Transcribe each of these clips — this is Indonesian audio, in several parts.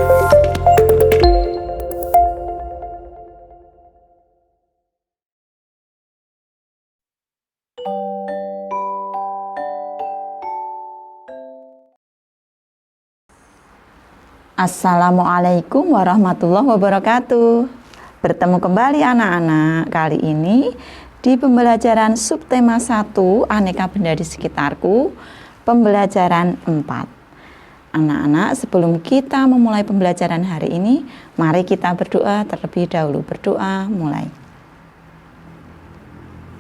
Assalamualaikum warahmatullahi wabarakatuh. Bertemu kembali anak-anak. Kali ini di pembelajaran subtema 1 aneka benda di sekitarku, pembelajaran 4. Anak-anak, sebelum kita memulai pembelajaran hari ini, mari kita berdoa terlebih dahulu. Berdoa mulai.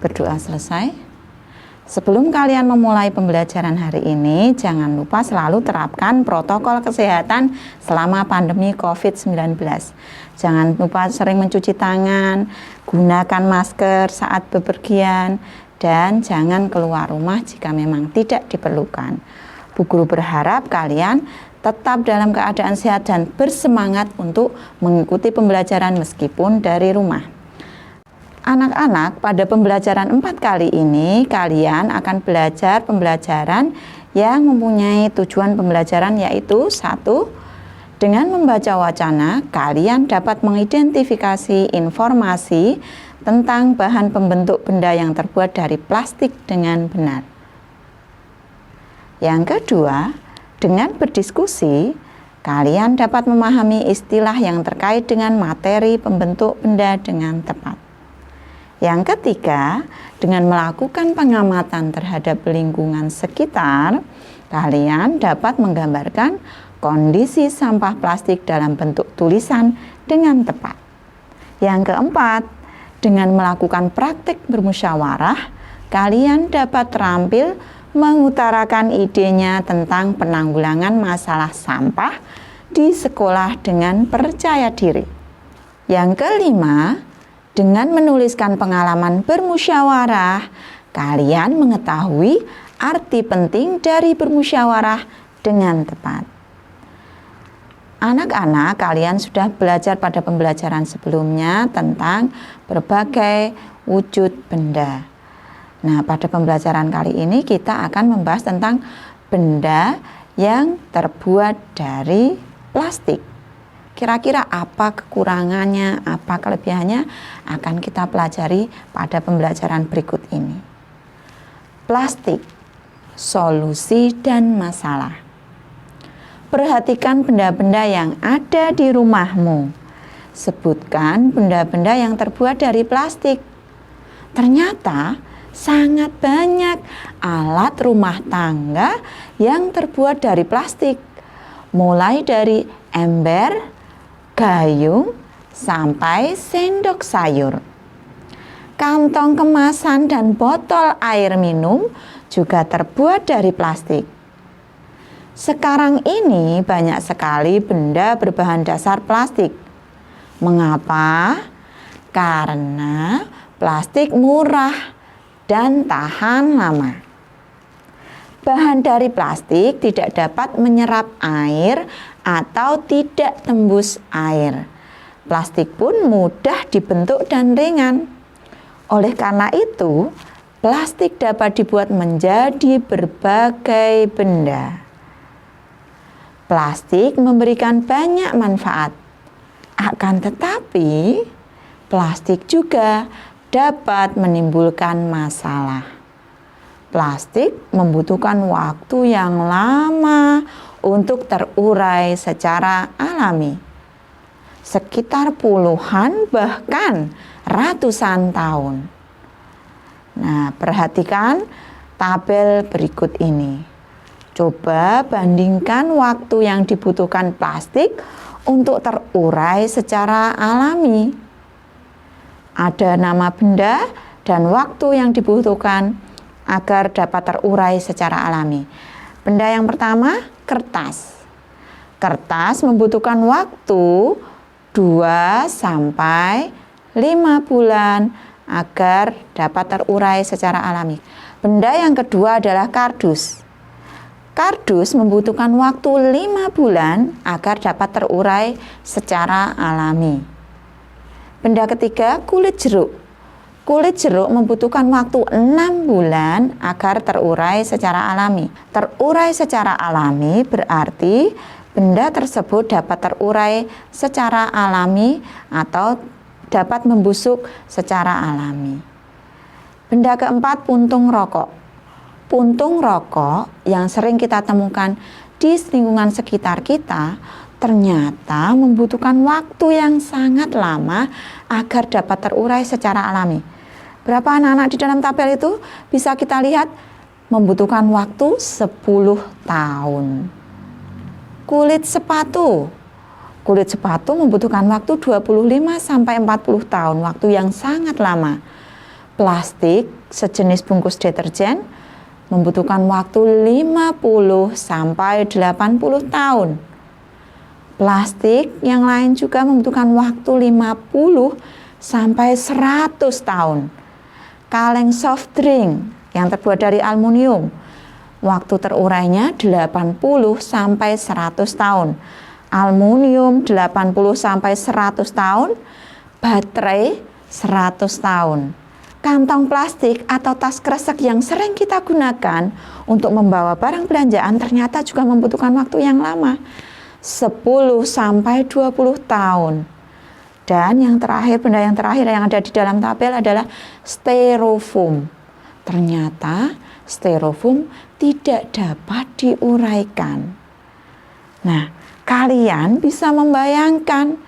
Berdoa selesai. Sebelum kalian memulai pembelajaran hari ini, jangan lupa selalu terapkan protokol kesehatan selama pandemi COVID-19. Jangan lupa sering mencuci tangan, gunakan masker saat bepergian, dan jangan keluar rumah jika memang tidak diperlukan. Bu Guru berharap kalian tetap dalam keadaan sehat dan bersemangat untuk mengikuti pembelajaran meskipun dari rumah. Anak-anak, pada pembelajaran 4 kali ini kalian akan belajar pembelajaran yang mempunyai tujuan pembelajaran, yaitu 1. Dengan membaca wacana, kalian dapat mengidentifikasi informasi tentang bahan pembentuk benda yang terbuat dari plastik dengan benar. Yang kedua, dengan berdiskusi, kalian dapat memahami istilah yang terkait dengan materi pembentuk benda dengan tepat. Yang ketiga, dengan melakukan pengamatan terhadap lingkungan sekitar, kalian dapat menggambarkan kondisi sampah plastik dalam bentuk tulisan dengan tepat. Yang keempat, dengan melakukan praktik bermusyawarah, kalian dapat terampil mengutarakan idenya tentang penanggulangan masalah sampah di sekolah dengan percaya diri. Yang kelima, dengan menuliskan pengalaman bermusyawarah, kalian mengetahui arti penting dari bermusyawarah dengan tepat. Anak-anak, kalian sudah belajar pada pembelajaran sebelumnya tentang berbagai wujud benda. Nah, pada pembelajaran kali ini kita akan membahas tentang benda yang terbuat dari plastik. Kira-kira apa kekurangannya, apa kelebihannya akan kita pelajari pada pembelajaran berikut ini. Plastik, solusi dan masalah. Perhatikan benda-benda yang ada di rumahmu. Sebutkan benda-benda yang terbuat dari plastik. Ternyata sangat banyak alat rumah tangga yang terbuat dari plastik. Mulai dari ember, gayung, sampai sendok sayur. Kantong kemasan dan botol air minum juga terbuat dari plastik. Sekarang ini banyak sekali benda berbahan dasar plastik. Mengapa? Karena plastik murah dan tahan lama. Bahan dari plastik tidak dapat menyerap air atau tidak tembus air. Plastik pun mudah dibentuk dan ringan. Oleh karena itu, plastik dapat dibuat menjadi berbagai benda. Plastik memberikan banyak manfaat. Akan tetapi, plastik juga dapat menimbulkan masalah. Plastik membutuhkan waktu yang lama untuk terurai secara alami. Sekitar puluhan bahkan ratusan tahun. Nah, perhatikan tabel berikut ini. Coba bandingkan waktu yang dibutuhkan plastik untuk terurai secara alami. Ada nama benda dan waktu yang dibutuhkan agar dapat terurai secara alami. Benda yang pertama, kertas. Kertas membutuhkan waktu 2 sampai 5 bulan agar dapat terurai secara alami. Benda yang kedua adalah kardus. Kardus membutuhkan waktu 5 bulan agar dapat terurai secara alami. Benda ketiga, kulit jeruk. Kulit jeruk membutuhkan waktu 6 bulan agar terurai secara alami. Terurai secara alami berarti benda tersebut dapat terurai secara alami atau dapat membusuk secara alami. Benda keempat, puntung rokok. Puntung rokok yang sering kita temukan di lingkungan sekitar kita ternyata membutuhkan waktu yang sangat lama agar dapat terurai secara alami. Berapa anak-anak di dalam tabel itu bisa kita lihat membutuhkan waktu 10 tahun. Kulit sepatu membutuhkan waktu 25 sampai 40 tahun, waktu yang sangat lama. Plastik sejenis bungkus deterjen membutuhkan waktu 50 sampai 80 tahun. Plastik yang lain juga membutuhkan waktu 50 sampai 100 tahun. Kaleng soft drink yang terbuat dari aluminium, waktu terurainya 80 sampai 100 tahun. Aluminium 80 sampai 100 tahun, baterai 100 tahun. Kantong plastik atau tas kresek yang sering kita gunakan untuk membawa barang belanjaan ternyata juga membutuhkan waktu yang lama, 10 sampai 20 tahun. Dan yang terakhir, benda yang terakhir yang ada di dalam tabel adalah styrofoam. Ternyata styrofoam tidak dapat diuraikan. Nah, kalian bisa membayangkan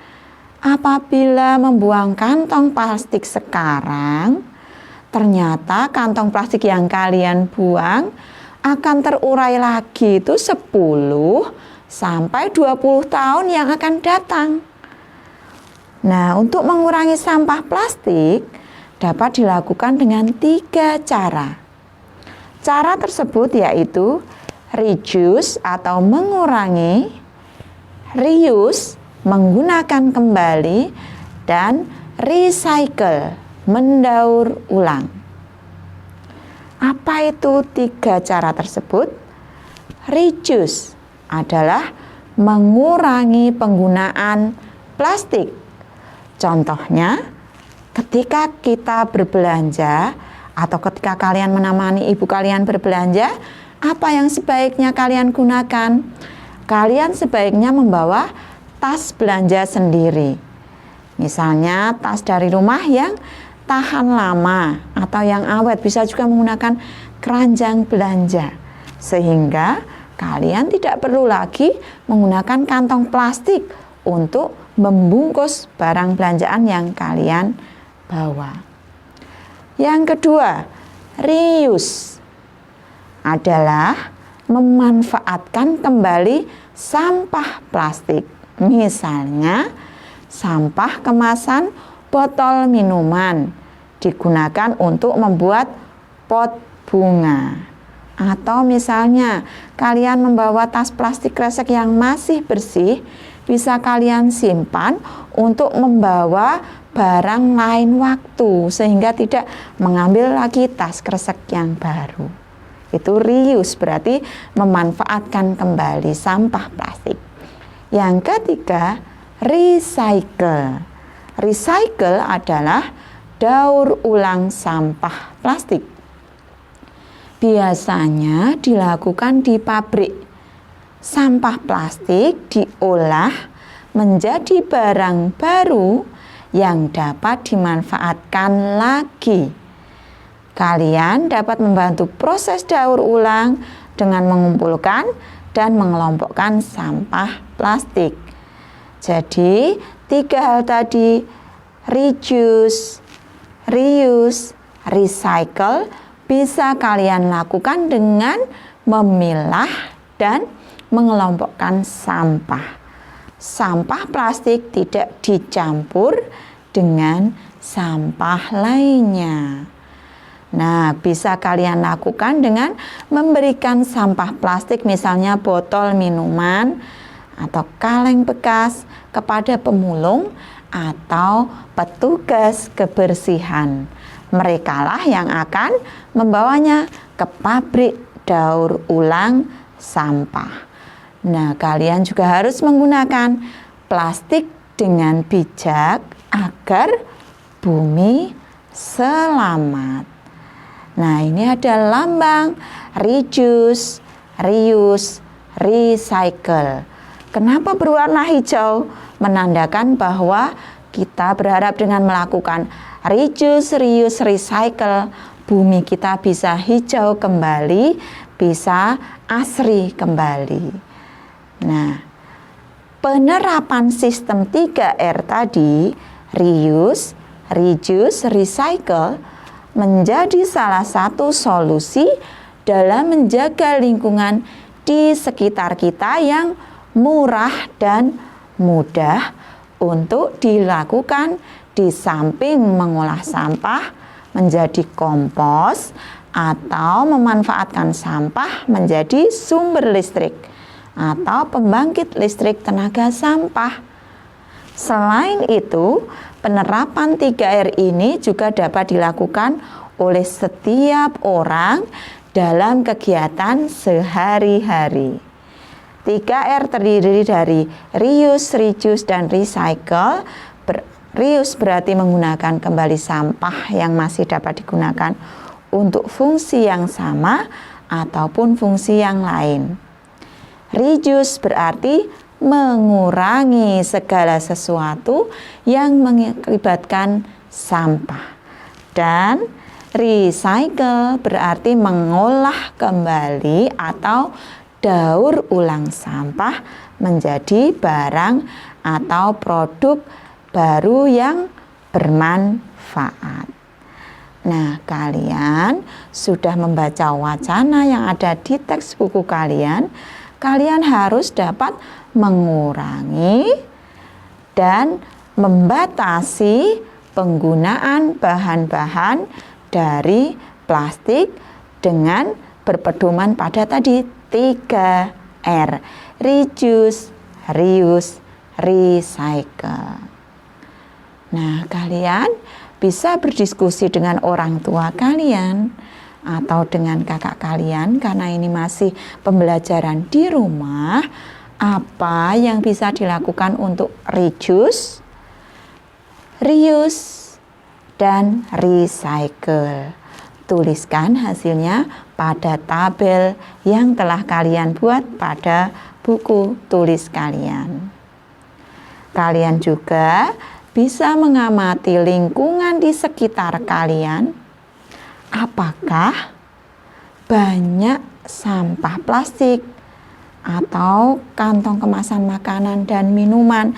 apabila membuang kantong plastik sekarang, ternyata kantong plastik yang kalian buang akan terurai lagi itu 10 sampai 20 tahun yang akan datang. Nah, untuk mengurangi sampah plastik dapat dilakukan dengan 3 cara. Cara tersebut yaitu reduce atau mengurangi, reuse menggunakan kembali, dan recycle mendaur ulang. Apa itu 3 cara tersebut? Reduce adalah mengurangi penggunaan plastik. Contohnya, ketika kita berbelanja atau ketika kalian menemani ibu kalian berbelanja, apa yang sebaiknya kalian gunakan? Kalian sebaiknya membawa tas belanja sendiri. Misalnya tas dari rumah yang tahan lama atau yang awet, bisa juga menggunakan keranjang belanja. Sehingga kalian tidak perlu lagi menggunakan kantong plastik untuk membungkus barang belanjaan yang kalian bawa. Yang kedua, reuse adalah memanfaatkan kembali sampah plastik. Misalnya, sampah kemasan botol minuman digunakan untuk membuat pot bunga. Atau misalnya, kalian membawa tas plastik kresek yang masih bersih, bisa kalian simpan untuk membawa barang lain waktu, sehingga tidak mengambil lagi tas kresek yang baru. Itu reuse, berarti memanfaatkan kembali sampah plastik. Yang ketiga, recycle. Recycle adalah daur ulang sampah plastik. Biasanya dilakukan di pabrik. Sampah plastik diolah menjadi barang baru yang dapat dimanfaatkan lagi. Kalian dapat membantu proses daur ulang dengan mengumpulkan dan mengelompokkan sampah plastik. Jadi, 3 hal tadi, reduce, reuse, recycle, bisa kalian lakukan dengan memilah dan mengelompokkan sampah. Sampah plastik tidak dicampur dengan sampah lainnya. Nah, bisa kalian lakukan dengan memberikan sampah plastik, misalnya botol minuman atau kaleng bekas, kepada pemulung atau petugas kebersihan. Merekalah yang akan membawanya ke pabrik daur ulang sampah. Nah, kalian juga harus menggunakan plastik dengan bijak agar bumi selamat. Nah, ini ada lambang reduce, reuse, recycle. Kenapa berwarna hijau? Menandakan bahwa kita berharap dengan melakukan reduce, reuse, recycle, bumi kita bisa hijau kembali, bisa asri kembali. Nah, penerapan sistem 3R tadi, reuse, reduce, recycle, menjadi salah satu solusi dalam menjaga lingkungan di sekitar kita yang murah dan mudah untuk dilakukan, di samping mengolah sampah menjadi kompos atau memanfaatkan sampah menjadi sumber listrik atau pembangkit listrik tenaga sampah. Selain itu, penerapan 3R ini juga dapat dilakukan oleh setiap orang dalam kegiatan sehari-hari. 3R terdiri dari reuse, reduce, dan recycle. Reuse berarti menggunakan kembali sampah yang masih dapat digunakan untuk fungsi yang sama ataupun fungsi yang lain. Reduce berarti mengurangi segala sesuatu yang mengakibatkan sampah. Dan recycle berarti mengolah kembali atau daur ulang sampah menjadi barang atau produk baru yang bermanfaat. Nah, kalian sudah membaca wacana yang ada di teks buku kalian. Kalian harus dapat mengurangi dan membatasi penggunaan bahan-bahan dari plastik dengan berpedoman pada tadi 3R, reduce, reuse, recycle. Nah, kalian bisa berdiskusi dengan orang tua kalian atau dengan kakak kalian, karena ini masih pembelajaran di rumah, apa yang bisa dilakukan untuk reduce, reuse, dan recycle. Tuliskan hasilnya pada tabel yang telah kalian buat pada buku tulis kalian. Kalian juga bisa mengamati lingkungan di sekitar kalian. Apakah banyak sampah plastik atau kantong kemasan makanan dan minuman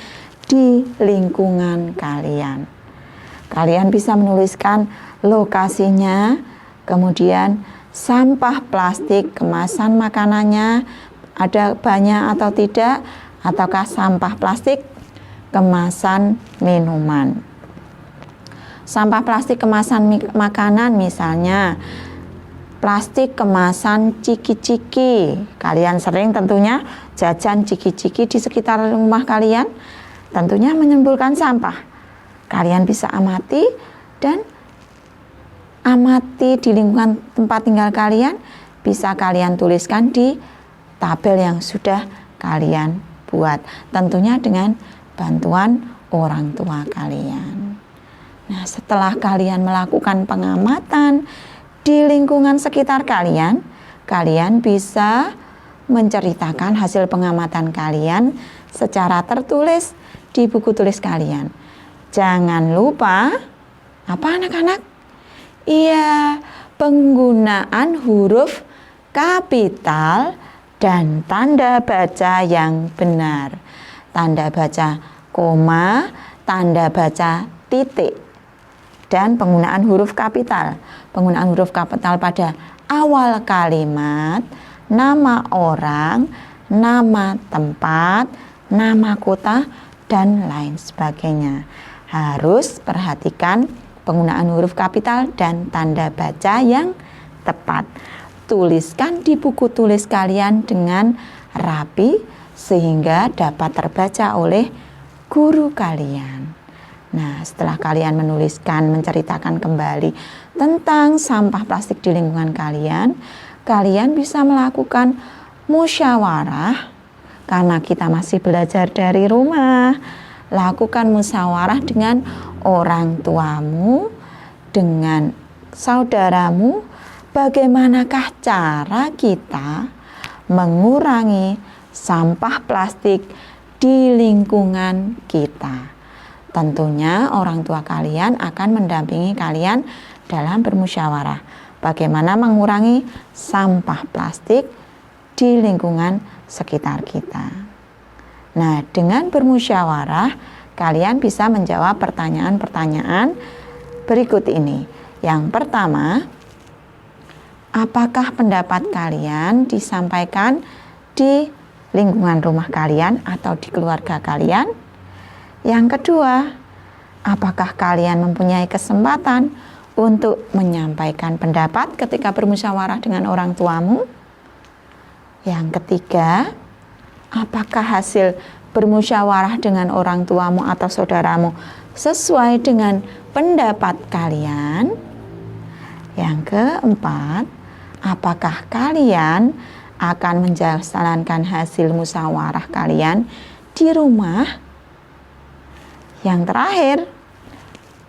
di lingkungan kalian? Kalian bisa menuliskan lokasinya, kemudian sampah plastik kemasan makanannya ada banyak atau tidak, ataukah sampah plastik kemasan minuman. Sampah plastik kemasan makanan misalnya plastik kemasan ciki-ciki. Kalian sering tentunya jajan ciki-ciki di sekitar rumah kalian, tentunya menimbulkan sampah. Kalian bisa amati dan amati di lingkungan tempat tinggal kalian, bisa kalian tuliskan di tabel yang sudah kalian buat, tentunya dengan bantuan orang tua kalian. Nah, setelah kalian melakukan pengamatan di lingkungan sekitar kalian, kalian bisa menceritakan hasil pengamatan kalian secara tertulis di buku tulis kalian. Jangan lupa, apa anak-anak? Iya, penggunaan huruf kapital dan tanda baca yang benar. Tanda baca koma, tanda baca titik, dan penggunaan huruf kapital. Penggunaan huruf kapital pada awal kalimat, nama orang, nama tempat, nama kota, dan lain sebagainya. Harus perhatikan penggunaan huruf kapital dan tanda baca yang tepat. Tuliskan di buku tulis kalian dengan rapi sehingga dapat terbaca oleh guru kalian. Nah, setelah kalian menuliskan, menceritakan kembali tentang sampah plastik di lingkungan kalian, kalian bisa melakukan musyawarah. Karena kita masih belajar dari rumah, lakukan musyawarah dengan orang tuamu, dengan saudaramu, bagaimanakah cara kita mengurangi sampah plastik di lingkungan kita. Tentunya orang tua kalian akan mendampingi kalian dalam bermusyawarah bagaimana mengurangi sampah plastik di lingkungan sekitar kita. Nah, dengan bermusyawarah, kalian bisa menjawab pertanyaan-pertanyaan berikut ini. Yang pertama, apakah pendapat kalian disampaikan di lingkungan rumah kalian atau di keluarga kalian? Yang kedua, apakah kalian mempunyai kesempatan untuk menyampaikan pendapat ketika bermusyawarah dengan orang tuamu? Yang ketiga, apakah hasil bermusyawarah dengan orang tuamu atau saudaramu sesuai dengan pendapat kalian? Yang keempat, apakah kalian akan menjalankan hasil musyawarah kalian di rumah? Yang terakhir,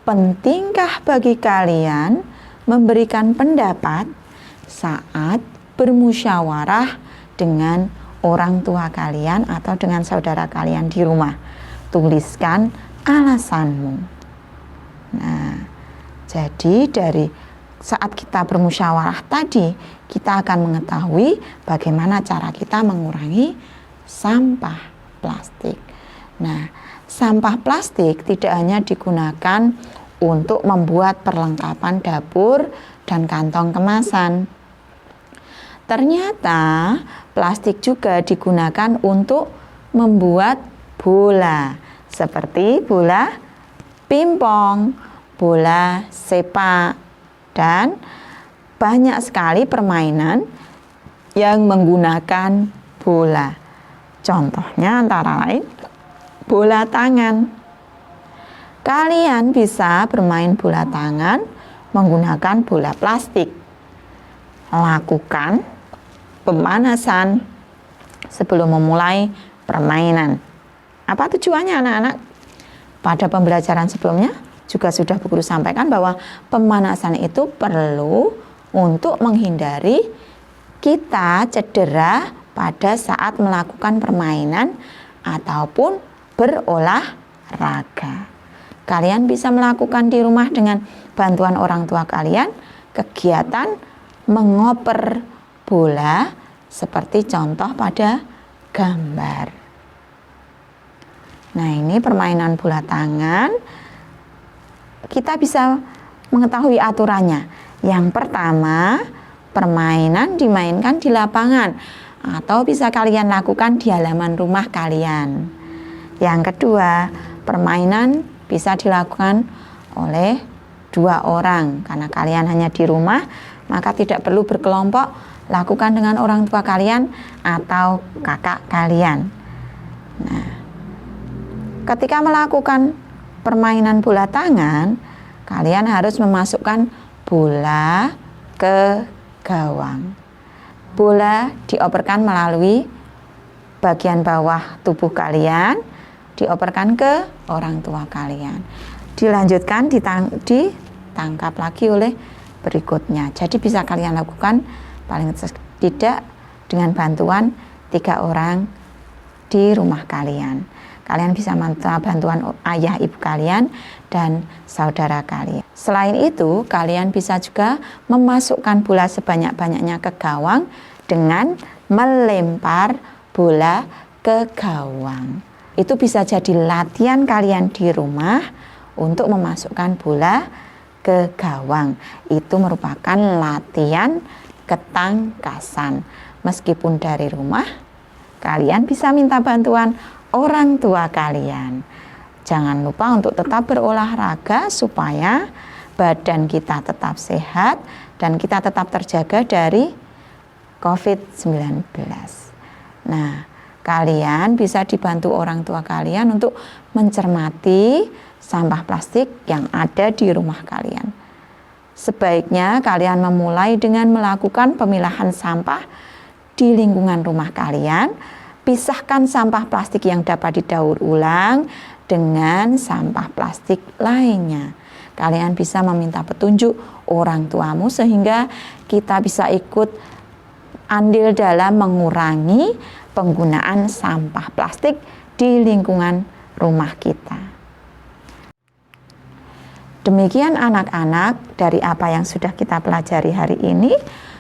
pentingkah bagi kalian memberikan pendapat saat bermusyawarah dengan orang tua kalian atau dengan saudara kalian di rumah? Tuliskan alasanmu. Nah, jadi dari saat kita bermusyawarah tadi, kita akan mengetahui bagaimana cara kita mengurangi sampah plastik. Nah, sampah plastik tidak hanya digunakan untuk membuat perlengkapan dapur dan kantong kemasan. Ternyata plastik juga digunakan untuk membuat bola, seperti bola pingpong, bola sepak, dan banyak sekali permainan yang menggunakan bola. Contohnya antara lain bola tangan. Kalian bisa bermain bola tangan menggunakan bola plastik. Lakukan pemanasan sebelum memulai permainan. Apa tujuannya anak-anak? Pada pembelajaran sebelumnya juga sudah Bu Guru sampaikan bahwa pemanasan itu perlu untuk menghindari kita cedera pada saat melakukan permainan ataupun berolahraga. Kalian bisa melakukan di rumah dengan bantuan orang tua kalian kegiatan mengoper bola seperti contoh pada gambar. Nah, ini permainan bola tangan. Kita bisa mengetahui aturannya. Yang pertama, permainan dimainkan di lapangan atau bisa kalian lakukan di halaman rumah kalian. Yang kedua, permainan bisa dilakukan oleh 2 orang. Karena kalian hanya di rumah, maka tidak perlu berkelompok, lakukan dengan orang tua kalian atau kakak kalian. Nah, ketika melakukan permainan bola tangan, kalian harus memasukkan bola ke gawang. Bola dioperkan melalui bagian bawah tubuh kalian, dioperkan ke orang tua kalian. Dilanjutkan ditangkap lagi oleh berikutnya. Jadi bisa kalian lakukan paling tidak dengan bantuan 3 orang di rumah kalian. Kalian bisa minta bantuan ayah ibu kalian dan saudara kalian. Selain itu, kalian bisa juga memasukkan bola sebanyak-banyaknya ke gawang dengan melempar bola ke gawang. Itu bisa jadi latihan kalian di rumah untuk memasukkan bola ke gawang. Itu merupakan latihan ketangkasan. Meskipun dari rumah, kalian bisa minta bantuan orang tua kalian. Jangan lupa untuk tetap berolahraga supaya badan kita tetap sehat dan kita tetap terjaga dari COVID-19. Nah, kalian bisa dibantu orang tua kalian untuk mencermati sampah plastik yang ada di rumah kalian. Sebaiknya kalian memulai dengan melakukan pemilahan sampah di lingkungan rumah kalian. Pisahkan sampah plastik yang dapat didaur ulang dengan sampah plastik lainnya. Kalian bisa meminta petunjuk orang tuamu sehingga kita bisa ikut andil dalam mengurangi penggunaan sampah plastik di lingkungan rumah kita. Demikian anak-anak dari apa yang sudah kita pelajari hari ini.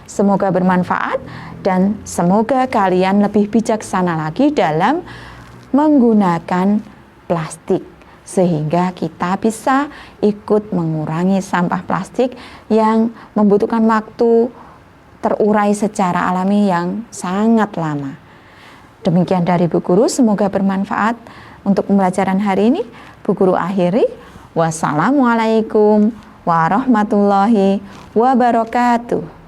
Semoga bermanfaat dan semoga kalian lebih bijaksana lagi dalam menggunakan plastik, sehingga kita bisa ikut mengurangi sampah plastik yang membutuhkan waktu terurai secara alami yang sangat lama. Demikian dari Bu Guru, semoga bermanfaat untuk pembelajaran hari ini. Bu Guru akhiri, wassalamualaikum warahmatullahi wabarakatuh.